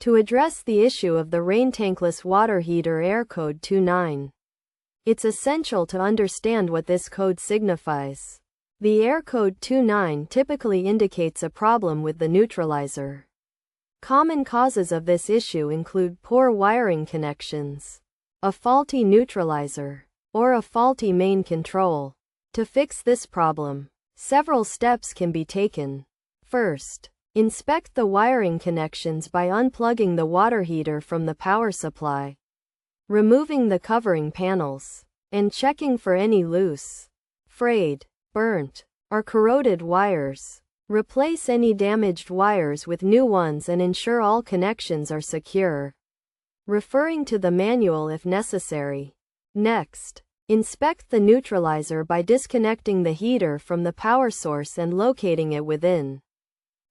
to address the issue of the Rheem Tankless water heater error code 29. It's essential to understand what this code signifies. The error code 29 typically indicates a problem with the neutralizer. Common causes of this issue include poor wiring connections, a faulty neutralizer, or a faulty main control. To fix this problem, several steps can be taken. First, inspect the wiring connections by unplugging the water heater from the power supply, removing the covering panels, and checking for any loose, frayed, burnt, or corroded wires. Replace any damaged wires with new ones and ensure all connections are secure, referring to the manual if necessary. Next, inspect the neutralizer by disconnecting the heater from the power source and locating it within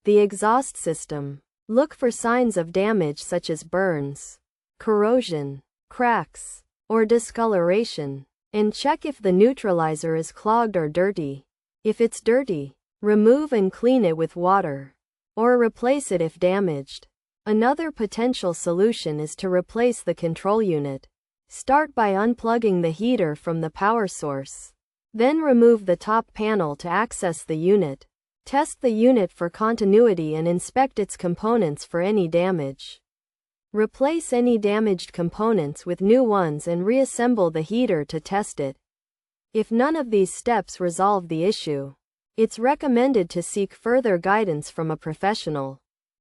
the exhaust system. Look for signs of damage such as burns, corrosion, cracks, or discoloration, and check if the neutralizer is clogged or dirty. If it's dirty, remove and clean it with water, or replace it if damaged. Another potential solution is to replace the control unit. Start by unplugging the heater from the power source. Then remove the top panel to access the unit. Test the unit for continuity and inspect its components for any damage. Replace any damaged components with new ones and reassemble the heater to test it. If none of these steps resolve the issue, it's recommended to seek further guidance from a professional.